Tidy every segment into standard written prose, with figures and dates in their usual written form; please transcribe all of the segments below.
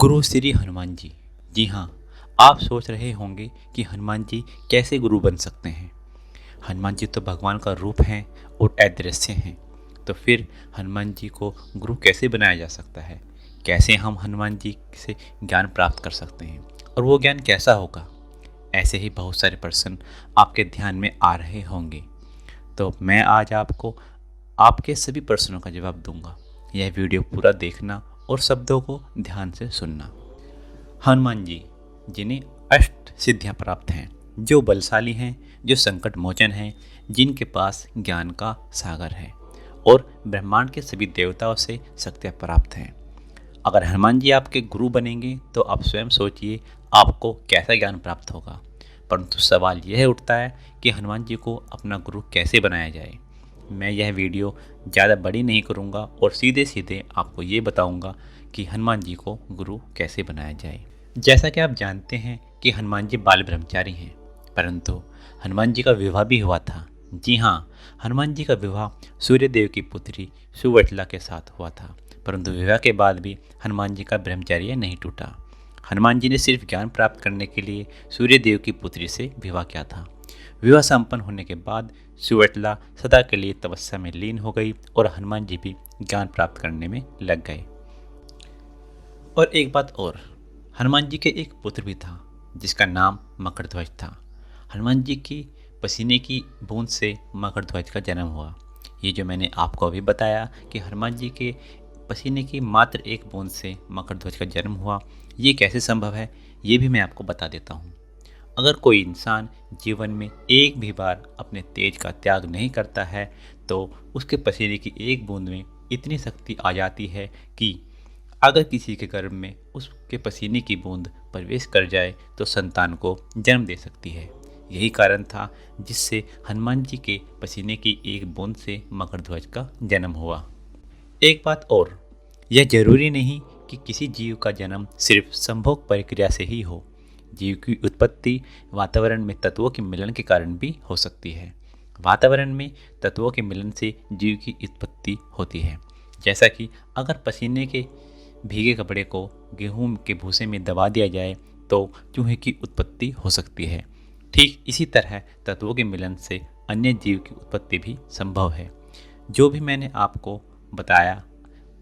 गुरु श्री हनुमान जी। जी हाँ, आप सोच रहे होंगे कि हनुमान जी कैसे गुरु बन सकते हैं। हनुमान जी तो भगवान का रूप हैं और अदृश्य हैं। तो फिर हनुमान जी को गुरु कैसे बनाया जा सकता है? कैसे हम हनुमान जी से ज्ञान प्राप्त कर सकते हैं और वो ज्ञान कैसा होगा? ऐसे ही बहुत सारे प्रश्न आपके ध्यान में आ रहे होंगे। तो मैं आज आपको आपके सभी प्रश्नों का जवाब दूंगा। यह वीडियो पूरा देखना और शब्दों को ध्यान से सुनना। हनुमान जी, जिन्हें अष्ट सिद्धियां प्राप्त हैं, जो बलशाली हैं, जो संकट मोचन हैं, जिनके पास ज्ञान का सागर है और ब्रह्मांड के सभी देवताओं से शक्तियां प्राप्त हैं। अगर हनुमान जी आपके गुरु बनेंगे तो आप स्वयं सोचिए आपको कैसा ज्ञान प्राप्त होगा। परंतु सवाल यह उठता है कि हनुमान जी को अपना गुरु कैसे बनाया जाए। मैं यह वीडियो ज़्यादा बड़ी नहीं करूँगा और सीधे सीधे आपको ये बताऊँगा कि हनुमान जी को गुरु कैसे बनाया जाए। जैसा कि आप जानते हैं कि हनुमान जी बाल ब्रह्मचारी हैं, परंतु हनुमान जी का विवाह भी हुआ था। जी हाँ, हनुमान जी का विवाह सूर्यदेव की पुत्री सुवर्चला के साथ हुआ था, परंतु विवाह के बाद भी हनुमान जी का ब्रह्मचर्य नहीं टूटा। हनुमान जी ने सिर्फ ज्ञान प्राप्त करने के लिए सूर्यदेव की पुत्री से विवाह किया था। विवाह संपन्न होने के बाद सुवर्चला सदा के लिए तपस्या में लीन हो गई और हनुमान जी भी ज्ञान प्राप्त करने में लग गए। और एक बात और, हनुमान जी के एक पुत्र भी था जिसका नाम मकरध्वज था। हनुमान जी की पसीने की बूंद से मकरध्वज का जन्म हुआ। ये जो मैंने आपको अभी बताया कि हनुमान जी के पसीने की मात्र एक बूंद से मकरध्वज का जन्म हुआ, ये कैसे संभव है, ये भी मैं आपको बता देता हूँ। अगर कोई इंसान जीवन में एक भी बार अपने तेज का त्याग नहीं करता है तो उसके पसीने की एक बूंद में इतनी शक्ति आ जाती है कि अगर किसी के गर्भ में उसके पसीने की बूंद प्रवेश कर जाए तो संतान को जन्म दे सकती है। यही कारण था जिससे हनुमान जी के पसीने की एक बूंद से मकरध्वज का जन्म हुआ। एक बात और, यह जरूरी नहीं कि किसी जीव का जन्म सिर्फ संभोग प्रक्रिया से ही हो। जीव की उत्पत्ति वातावरण में तत्वों के मिलन के कारण भी हो सकती है। वातावरण में तत्वों के मिलन से जीव की उत्पत्ति होती है। जैसा कि अगर पसीने के भीगे कपड़े को गेहूं के भूसे में दबा दिया जाए तो चूहे की उत्पत्ति हो सकती है। ठीक इसी तरह तत्वों के मिलन से अन्य जीव की उत्पत्ति भी संभव है। जो भी मैंने आपको बताया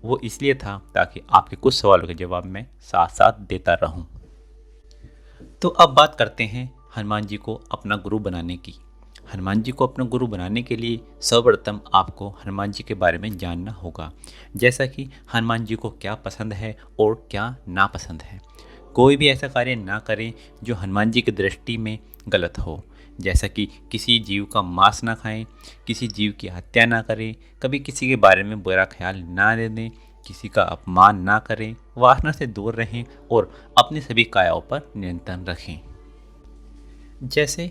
वो इसलिए था ताकि आपके कुछ सवालों के जवाब मैं साथ साथ देता रहूं। तो अब बात करते हैं हनुमान जी को अपना गुरु बनाने की। हनुमान जी को अपना गुरु बनाने के लिए सर्वप्रथम आपको हनुमान जी के बारे में जानना होगा, जैसा कि हनुमान जी को क्या पसंद है और क्या नापसंद है। कोई भी ऐसा कार्य ना करें जो हनुमान जी की दृष्टि में गलत हो, जैसा कि किसी जीव का मांस ना खाएं, किसी जीव की हत्या ना करें, कभी किसी के बारे में बुरा ख्याल ना दे दें, किसी का अपमान ना करें, वासना से दूर रहें और अपनी सभी कायाओं पर नियंत्रण रखें। जैसे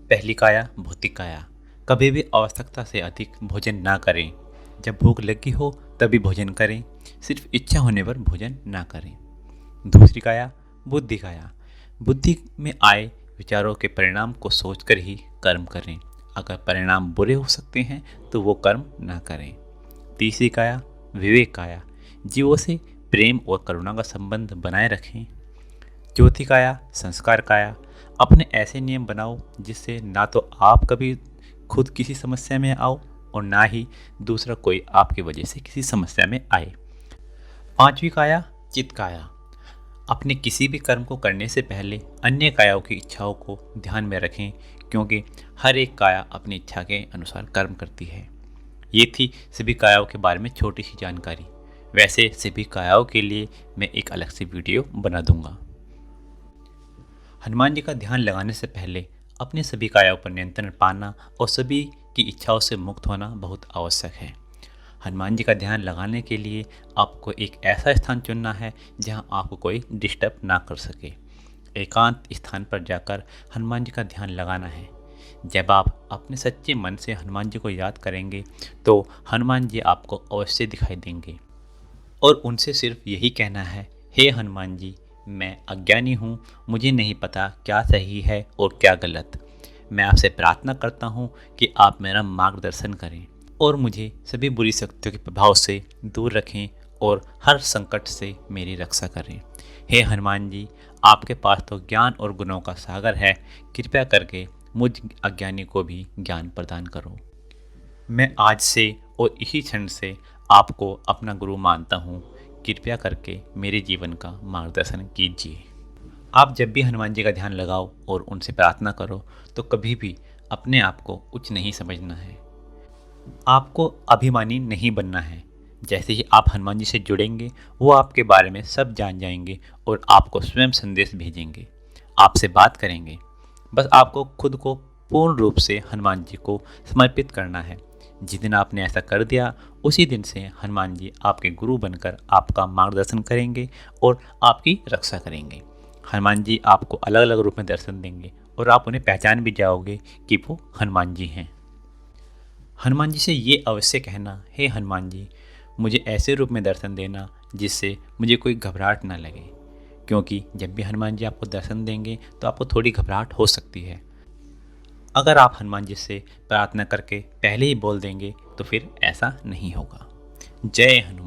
पहली काया भौतिक काया, कभी भी आवश्यकता से अधिक भोजन ना करें। जब भूख लगी हो तभी भोजन करें, सिर्फ इच्छा होने पर भोजन ना करें। दूसरी काया बुद्धि काया, बुद्धि में आए विचारों के परिणाम को सोचकर ही कर्म करें। अगर परिणाम बुरे हो सकते हैं तो वो कर्म ना करें। तीसरी काया विवेक काया, जीवों से प्रेम और करुणा का संबंध बनाए रखें। चौथी काया संस्कार काया, अपने ऐसे नियम बनाओ जिससे ना तो आप कभी खुद किसी समस्या में आओ और ना ही दूसरा कोई आपकी वजह से किसी समस्या में आए। पांचवी काया चित्त काया, अपने किसी भी कर्म को करने से पहले अन्य कायाओं की इच्छाओं को ध्यान में रखें, क्योंकि हर एक काया अपनी इच्छा के अनुसार कर्म करती है। ये थी सभी कायाओं के बारे में छोटी सी जानकारी। वैसे सभी कायाओं के लिए मैं एक अलग से वीडियो बना दूंगा। हनुमान जी का ध्यान लगाने से पहले अपने सभी कायाओं पर नियंत्रण पाना और सभी की इच्छाओं से मुक्त होना बहुत आवश्यक है। हनुमान जी का ध्यान लगाने के लिए आपको एक ऐसा स्थान चुनना है जहां आपको कोई डिस्टर्ब ना कर सके। एकांत स्थान पर जाकर हनुमान जी का ध्यान लगाना है। जब आप अपने सच्चे मन से हनुमान जी को याद करेंगे तो हनुमान जी आपको अवश्य दिखाई देंगे और उनसे सिर्फ यही कहना है, हे हनुमान जी, मैं अज्ञानी हूँ, मुझे नहीं पता क्या सही है और क्या गलत। मैं आपसे प्रार्थना करता हूँ कि आप मेरा मार्गदर्शन करें और मुझे सभी बुरी शक्तियों के प्रभाव से दूर रखें और हर संकट से मेरी रक्षा करें। हे हनुमान जी, आपके पास तो ज्ञान और गुणों का सागर है, कृपया करके मुझ अज्ञानी को भी ज्ञान प्रदान करो। मैं आज से और इसी क्षण से आपको अपना गुरु मानता हूँ, कृपया करके मेरे जीवन का मार्गदर्शन कीजिए। आप जब भी हनुमान जी का ध्यान लगाओ और उनसे प्रार्थना करो तो कभी भी अपने आप को उच्च नहीं समझना है। आपको अभिमानी नहीं बनना है। जैसे ही आप हनुमान जी से जुड़ेंगे वो आपके बारे में सब जान जाएंगे और आपको स्वयं संदेश भेजेंगे, आपसे बात करेंगे। बस आपको खुद को पूर्ण रूप से हनुमान जी को समर्पित करना है। जिस दिन आपने ऐसा कर दिया उसी दिन से हनुमान जी आपके गुरु बनकर आपका मार्गदर्शन करेंगे और आपकी रक्षा करेंगे। हनुमान जी आपको अलग अलग रूप में दर्शन देंगे और आप उन्हें पहचान भी जाओगे कि वो हनुमान जी हैं। हनुमान जी से ये अवश्य कहना, हे हनुमान जी, मुझे ऐसे रूप में दर्शन देना जिससे मुझे कोई घबराहट ना लगे, क्योंकि जब भी हनुमान जी आपको दर्शन देंगे तो आपको थोड़ी घबराहट हो सकती है। अगर आप हनुमान जी से प्रार्थना करके पहले ही बोल देंगे तो फिर ऐसा नहीं होगा। जय हनुमान।